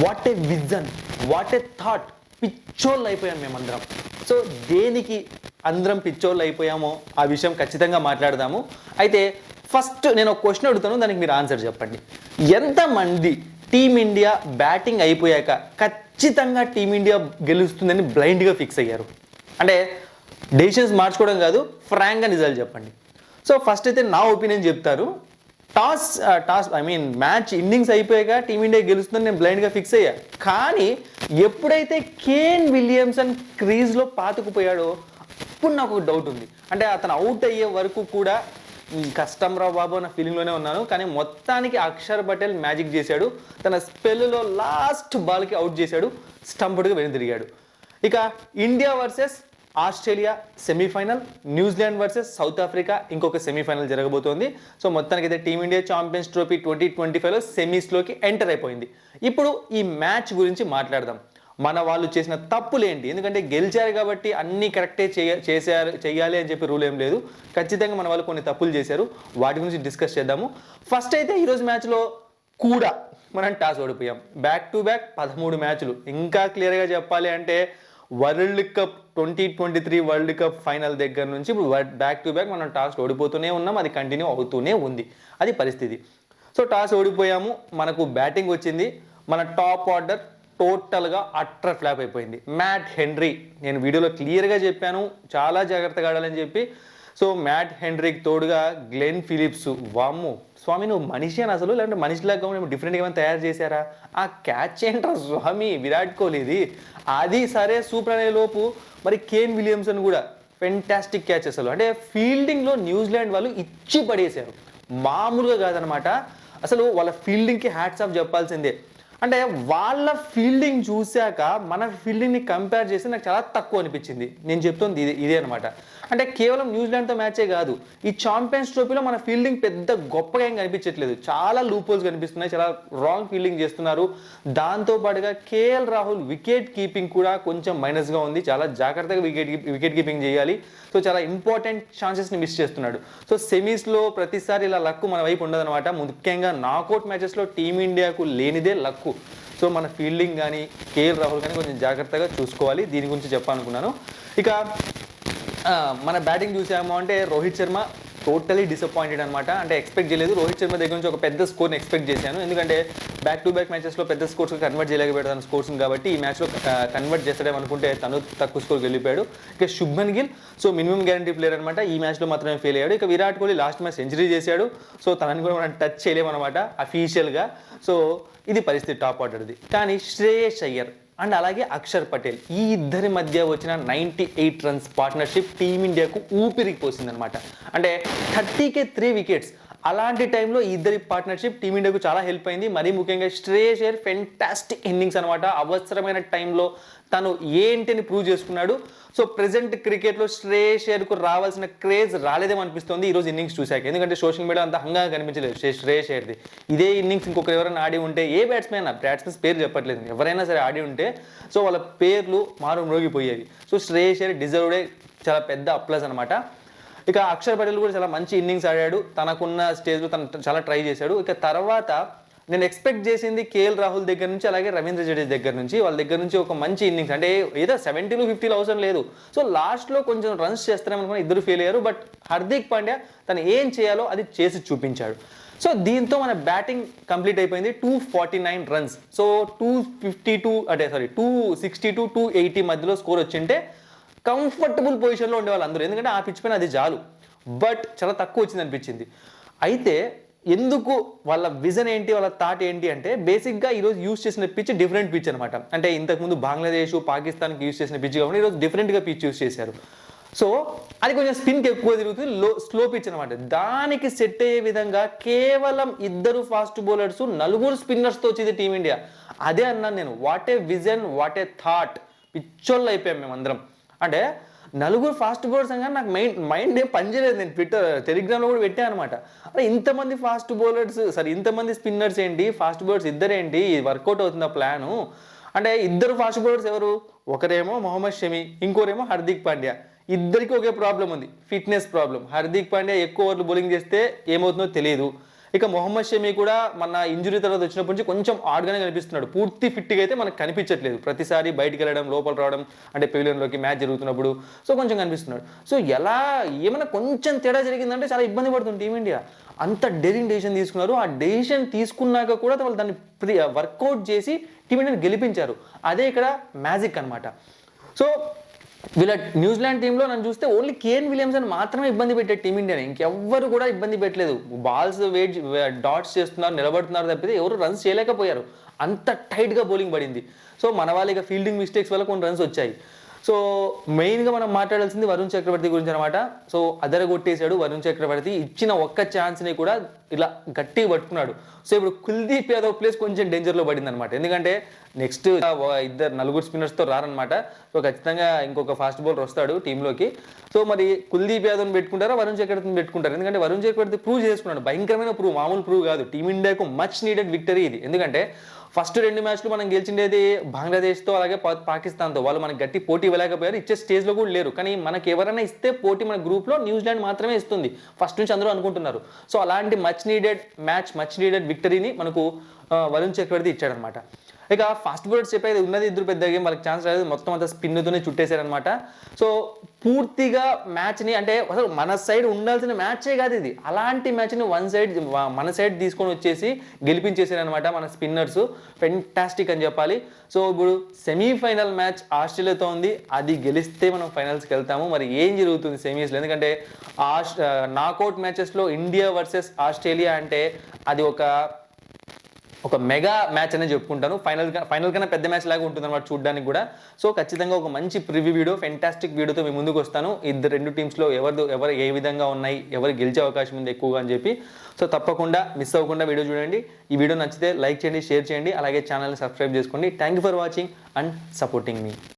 What a vision, what a thought. పిచ్చోళ్ళు అయిపోయాం మేమందరం. సో దేనికి అందరం పిచ్చోళ్ళు అయిపోయామో ఆ విషయం ఖచ్చితంగా మాట్లాడదాము. అయితే ఫస్ట్ నేను ఒక క్వశ్చన్ అడుగుతాను, దానికి మీరు ఆన్సర్ చెప్పండి. ఎంతమంది టీమిండియా బ్యాటింగ్ అయిపోయాక ఖచ్చితంగా టీమిండియా గెలుస్తుందని బ్లైండ్గా ఫిక్స్ అయ్యారు? అంటే డెసిషన్స్ మార్చుకోవడం కాదు, ఫ్రాంక్గా నిజాలు చెప్పండి. సో ఫస్ట్ అయితే నా ఒపీనియన్ చెప్తారు. మ్యాచ్ ఇన్నింగ్స్ అయిపోయాక టీమిండియా గెలుస్తుందని నేను బ్లైండ్గా ఫిక్స్ అయ్యా. కానీ ఎప్పుడైతే కేన్ విలియమ్సన్ క్రీజ్లో పాతుకుపోయాడో అప్పుడు నాకు ఒక డౌట్ ఉంది. అంటే అతను అవుట్ అయ్యే వరకు కూడా కష్టం రా బాబు అన్న ఫీలింగ్లోనే ఉన్నాను. కానీ మొత్తానికి అక్షర్ పటేల్ మ్యాజిక్ చేశాడు. తన స్పెల్లో లాస్ట్ బాల్కి అవుట్ చేశాడు, స్టంప్డ్గా వెనుదిరిగాడు. ఇక India versus Australia semi-final, New Zealand versus south Africa ఇంకొక సెమీఫైనల్ జరగబోతోంది. సో మొత్తానికి అయితే టీమిండియా ఛాంపియన్స్ ట్రోఫీ 2025లో సెమీస్లోకి ఎంటర్ అయిపోయింది. ఇప్పుడు ఈ మ్యాచ్ గురించి మాట్లాడదాం. మన వాళ్ళు చేసిన తప్పులేంటి, ఎందుకంటే గెలిచారు కాబట్టి అన్నీ కరెక్టే చేయాలి అని చెప్పి రూల్ ఏం లేదు. ఖచ్చితంగా మన వాళ్ళు కొన్ని తప్పులు చేశారు, వాటి గురించి డిస్కస్ చేద్దాము. ఫస్ట్ అయితే ఈరోజు మ్యాచ్లో కూడా మనం టాస్ ఓడిపోయాం. బ్యాక్ టు బ్యాక్ 13 మ్యాచ్లు. ఇంకా క్లియర్గా చెప్పాలి అంటే world cup 2023 world cup final దగ్గర నుంచి ఇప్పుడు బ్యాక్ టు బ్యాక్ మనం టాస్ ఓడిపోతూనే ఉన్నాం. అది కంటిన్యూ అవుతూనే ఉంది, అది పరిస్థితి. సో టాస్ ఓడిపోయాము, మనకు బ్యాటింగ్ వచ్చింది. మన టాప్ ఆర్డర్ టోటల్గా అట్టర్ ఫ్లాప్ అయిపోయింది. మ్యాట్ హెన్రీ, నేను వీడియోలో క్లియర్గా చెప్పాను చాలా జాగ్రత్తగా ఆడాలని చెప్పి. సో మ్యాట్ హెన్రీకి తోడుగా గ్లెన్ ఫిలిప్స్, వామ్ము స్వామి నువ్వు మనిషి అని అసలు, లేదంటే మనిషిలాగా డిఫరెంట్గా ఏమైనా తయారు చేశారా? ఆ క్యాచ్ ఏంట్రా స్వామి, విరాట్ కోహ్లీది అది సరే సూపర్ అనే లోపు మరి కేన్ విలియమ్సన్ కూడా ఫెంటాస్టిక్ క్యాచ్. అసలు అంటే ఫీల్డింగ్లో న్యూజిలాండ్ వాళ్ళు ఇచ్చి పడేశారు, మామూలుగా కాదనమాట. అసలు వాళ్ళ ఫీల్డింగ్కి హ్యాట్స్ ఆఫ్ చెప్పాల్సిందే. అంటే వాళ్ళ ఫీల్డింగ్ చూశాక మన ఫీల్డింగ్ని కంపేర్ చేసి నాకు చాలా తక్కువ అనిపించింది. నేను చెప్తుంది ఇదే అనమాట. అంటే కేవలం న్యూజిలాండ్తో మ్యాచే కాదు, ఈ ఛాంపియన్స్ ట్రోఫీలో మన ఫీల్డింగ్ పెద్ద గొప్పగా ఏం కనిపించట్లేదు. చాలా లూపోల్స్ కనిపిస్తున్నాయి, చాలా రాంగ్ ఫీల్డింగ్ చేస్తున్నారు. దాంతోపాటుగా కేఎల్ రాహుల్ వికెట్ కీపింగ్ కూడా కొంచెం మైనస్గా ఉంది. చాలా జాగ్రత్తగా వికెట్ కీపింగ్ చేయాలి. సో చాలా ఇంపార్టెంట్ ఛాన్సెస్ని మిస్ చేస్తున్నాడు. సో సెమీస్లో ప్రతిసారి ఇలా లక్కు మన వైపు ఉండదన్నమాట. ముఖ్యంగా నాకౌట్ మ్యాచెస్లో టీమిండియాకు లేనిదే లక్కు. సో మన ఫీల్డింగ్ కానీ కేఎల్ రాహుల్ కానీ కొంచెం జాగ్రత్తగా చూసుకోవాలి. దీని గురించి చెప్పాలనుకున్నాను. ఇక మన బ్యాటింగ్ చూసాము అంటే రోహిత్ శర్మ టోటలీ డిసప్పాయింటెడ్ అనమాట. అంటే ఎక్స్పెక్ట్ చేయలేదు. రోహిత్ శర్మ దగ్గర నుంచి ఒక పెద్ద స్కోర్ని ఎక్స్పెక్ట్ చేశాను, ఎందుకంటే బ్యాక్ టు బ్యాక్ మ్యాచెస్లో పెద్ద స్కోర్స్ కన్వర్ట్ చేయలేకపోయాడు స్కోర్స్ని. కాబట్టి ఈ మ్యాచ్లో కన్వర్ట్ చేస్తాడేమో అనుకుంటే తను తక్కువ స్కోర్ వెళ్ళిపోయాడు. ఇక Shubman Gill so minimum guarantee player అనమాట, ఈ మ్యాచ్లో మాత్రమే ఫెయిల్ అయ్యాడు. ఇక Virat Kohli last match century చేశాడు. సో తనని కూడా మనం టచ్ చేయలేమన్నమాట అఫీషియల్గా. సో ఇది పరిస్థితి టాప్ ఆర్డర్ది. కానీ శ్రేయస్ అయ్యర్ అండ్ అలాగే అక్షర్ పటేల్ ఈ ఇద్దరి మధ్య వచ్చిన 98 రన్స్ పార్ట్నర్షిప్ టీమిండియాకు ఊపిరికి పోసిందనమాట. అంటే 30కే 3 వికెట్స్. అలాంటి టైంలో ఈ ఇద్దరి పార్ట్నర్షిప్ టీమిండియాకు చాలా హెల్ప్ అయింది. మరీ ముఖ్యంగా శ్రేయస్ అయ్యర్ ఫెంటాస్టిక్ ఇన్నింగ్స్ అనమాట. అవసరమైన టైంలో తను ఏంటిని ప్రూవ్ చేసుకున్నాడు. సో ప్రెసెంట్ క్రికెట్లో శ్రేయస్ అయ్యర్కు రావాల్సిన క్రేజ్ రాలేదేమో అనిపిస్తుంది ఈరోజు ఇన్నింగ్స్ చూశాక. ఎందుకంటే సోషల్ మీడియా అంత హంగా కనిపించలేదు శ్రేయస్ అయ్యర్ది. ఇదే ఇన్నింగ్స్ ఇంకొకరు ఎవరైనా ఆడి ఉంటే, ఏ బ్యాట్స్మెన్స్ పేరు చెప్పట్లేదు, ఎవరైనా సరే ఆడి ఉంటే సో వాళ్ళ పేర్లు మ్రోగిపోయేవి. సో శ్రేయస్ అయ్యర్ డిజర్వ్డే చాలా పెద్ద అప్లస్ అనమాట. ఇక అక్షర్ పటేల్ కూడా చాలా మంచి ఇన్నింగ్స్ ఆడాడు. తనకున్న స్టేజ్లో తను చాలా ట్రై చేశాడు. ఇక తర్వాత నేను ఎక్స్పెక్ట్ చేసింది కేఎల్ రాహుల్ దగ్గర నుంచి, అలాగే రవీంద్ర జడేజా దగ్గర నుంచి, వాళ్ళ దగ్గర నుంచి ఒక మంచి ఇన్నింగ్స్. అంటే ఏదో 70లు 50లు అవసరం లేదు. సో లాస్ట్లో కొంచెం రన్స్ చేస్తారేమనుకున్నా, ఇద్దరు ఫెయిల్ అయ్యారు. బట్ హార్దిక్ పాండ్యా తను ఏం చేయాలో అది చేసి చూపించాడు. సో దీంతో మన బ్యాటింగ్ కంప్లీట్ అయిపోయింది. 249 రన్స్. సో 262 280 మధ్యలో స్కోర్ వచ్చింటే కంఫర్టబుల్ పొజిషన్లో ఉండేవాళ్ళు అందరూ, ఎందుకంటే ఆ పిచ్ పైన అది చాలు. బట్ చాలా తక్కువ వచ్చింది అనిపించింది. అయితే ఎందుకు వాళ్ళ విజన్ ఏంటి, వాళ్ళ థాట్ ఏంటి అంటే బేసిక్గా ఈరోజు యూస్ చేసిన పిచ్ డిఫరెంట్ పిచ్ అనమాట. అంటే ఇంతకుముందు బంగ్లాదేశ్ పాకిస్తాన్కి యూస్ చేసిన పిచ్ కాబట్టి ఈరోజు డిఫరెంట్గా పిచ్ యూస్ చేశారు. సో అది కొంచెం స్పిన్కి ఎక్కువ తిరుగుతుంది, స్లో పిచ్ అనమాట. దానికి సెట్ అయ్యే విధంగా కేవలం 2 ఫాస్ట్ బౌలర్స్ 4 స్పిన్నర్స్తో వచ్చింది టీమిండియా. అదే అన్నాను నేను, what a vision, what a thought. పిచ్చోళ్ళు అయిపోయాం మేమందరం. అంటే 4 ఫాస్ట్ బౌలర్స్ అనగా నాకు మైండ్ ఏం పనిచేయలేదు. నేను టెలిగ్రామ్లో కూడా పెట్టాను అనమాట. అరే ఇంతమంది ఫాస్ట్ బౌలర్స్ ఇంతమంది స్పిన్నర్స్ ఏంటి, ఫాస్ట్ బౌలర్స్ ఇద్దరేంటి, వర్కౌట్ అవుతుందా ప్లాను అంటే. 2 ఫాస్ట్ బౌలర్స్ ఎవరు, ఒకరేమో మొహమ్మద్ షమి, ఇంకోరేమో హార్దిక్ పాండ్యా. ఇద్దరికి ఒకే ప్రాబ్లం ఉంది, ఫిట్నెస్ ప్రాబ్లం. హార్దిక్ పాండ్యా ఎక్కువ ఓవర్లు బౌలింగ్ చేస్తే ఏమవుతుందో తెలియదు, ఇక మొహమ్మద్ షమీ కూడా మన ఇంజురీ తర్వాత వచ్చినప్పటి నుంచి కొంచెం ఆడ్గానే కనిపిస్తున్నాడు. పూర్తి ఫిట్గా అయితే మనకు కనిపించట్లేదు. ప్రతిసారి బయటికి వెళ్ళడం, లోపల రావడం, అంటే పెవిలియన్లోకి మ్యాచ్ జరుగుతున్నప్పుడు సో కొంచెం కనిపిస్తున్నాడు. సో ఎలా ఏమైనా కొంచెం తేడా జరిగిందంటే చాలా ఇబ్బంది పడుతుంది టీమిండియా. అంత డేరింగ్ డెసిషన్ తీసుకున్నారు. ఆ డెసిషన్ తీసుకున్నాక కూడా వాళ్ళు దాన్ని వర్కౌట్ చేసి టీమిండియాని గెలిపించారు. అదే ఇక్కడ మ్యాజిక్ అనమాట. సో వీళ్ళ న్యూజిలాండ్ టీంలో నన్ను చూస్తే ఓన్లీ కేన్ విలియమ్సన్ మాత్రమే ఇబ్బంది పెట్టాడు టీమిండియాని. ఇంకెవ్వరు కూడా ఇబ్బంది పెట్టలేదు. బాల్స్ డాట్స్ చేస్తున్నారు, నిలబడుతున్నారు తప్పితే ఎవరు రన్స్ చేయలేకపోయారు. అంత టైట్గా బౌలింగ్ పడింది. సో మన వాళ్ళ ఇక ఫీల్డింగ్ మిస్టేక్స్ వల్ల కొన్ని రన్స్ వచ్చాయి. సో మెయిన్గా మనం మాట్లాడాల్సింది వరుణ్ చక్రవర్తి గురించి అనమాట. సో అదరగొట్టేశాడు వరుణ్ చక్రవర్తి. ఇచ్చిన ఒక్క ఛాన్స్ని కూడా ఇలా గట్టిగా పట్టుకున్నాడు. సో ఇప్పుడు కుల్దీప్ యాదవ్ ప్లేస్ కొంచెం డేంజర్లో పడింది అనమాట. ఎందుకంటే నెక్స్ట్ నలుగురు స్పిన్నర్స్తో రారనమాట. సో ఖచ్చితంగా ఇంకొక ఫాస్ట్ బౌలర్ వస్తాడు టీంలోకి. సో మరి కుల్దీప్ యాదవ్ని పెట్టుకుంటారా, వరుణ్ చక్రవర్తిని పెట్టుకుంటారు? ఎందుకంటే వరుణ్ చక్రవర్తి ప్రూవ్ చేసుకున్నాడు, భయంకరమైన ప్రూవ్, మామూలు ప్రూవ్ కాదు. టీమిండియాకు మచ్ నీడెడ్ విక్టరీ ఇది. ఎందుకంటే ఫస్ట్ 2 మ్యాచ్లు మనం గెలిచిండేది బంగ్లాదేశ్తో అలాగే పాకిస్తాన్తో. వాళ్ళు మనకి గట్టి పోటీ ఇవ్వలేకపోయారు, ఇచ్చే స్టేజ్లో కూడా లేరు. కానీ మనకి ఎవరైనా ఇస్తే పోటీ మన గ్రూప్లో న్యూజిలాండ్ మాత్రమే ఇస్తుంది, ఫస్ట్ నుంచి అందరూ అనుకుంటున్నారు. సో అలాంటి much needed match, much needed విక్టరీని మనకు వరుణ్ చక్రవర్తి ఇచ్చాడనమాట. ఇక ఫాస్ట్ బౌలర్స్ చెప్పేది ఉన్నది ఇద్దరు పెద్ద గేమ్, వాళ్ళకి ఛాన్స్ రాలేదు, మొత్తం అంతా స్పిన్తోనే చుట్టేశారనమాట. సో పూర్తిగా మ్యాచ్ని, అంటే అసలు మన సైడ్ ఉండాల్సిన మ్యాచే కాదు ఇది, అలాంటి మ్యాచ్ని మన సైడ్ తీసుకొని వచ్చేసి గెలిపించేసారనమాట మన స్పిన్నర్స్. ఫెంటాస్టిక్ అని చెప్పాలి. సో ఇప్పుడు సెమీఫైనల్ మ్యాచ్ ఆస్ట్రేలియాతో ఉంది. అది గెలిస్తే మనం ఫైనల్స్కి వెళ్తాము. మరి ఏం జరుగుతుంది సెమీస్లో? ఎందుకంటే నాకౌట్ మ్యాచెస్లో ఇండియా వర్సెస్ ఆస్ట్రేలియా అంటే అది ఒక మెగా మ్యాచ్ అనేది చెప్పుకుంటాను. ఫైనల్ కన్నా పెద్ద మ్యాచ్ లాగా ఉంటుంది అనమాట చూడడానికి కూడా. సో ఖచ్చితంగా ఒక మంచి ప్రివ్యూ వీడియో, ఫెంటాస్టిక్ వీడియోతో మేము ముందుకు వస్తాను. రెండు టీమ్స్లో ఎవరు ఏ విధంగా ఉన్నాయి, ఎవరు గెలిచే అవకాశం ఉంది ఎక్కువగా అని చెప్పి. సో తప్పకుండా మిస్ అవ్వకుండా వీడియో చూడండి. ఈ వీడియో నచ్చితే లైక్ చేయండి, షేర్ చేయండి, అలాగే ఛానల్ని సబ్స్క్రైబ్ చేసుకోండి. Thank you for watching and supporting me.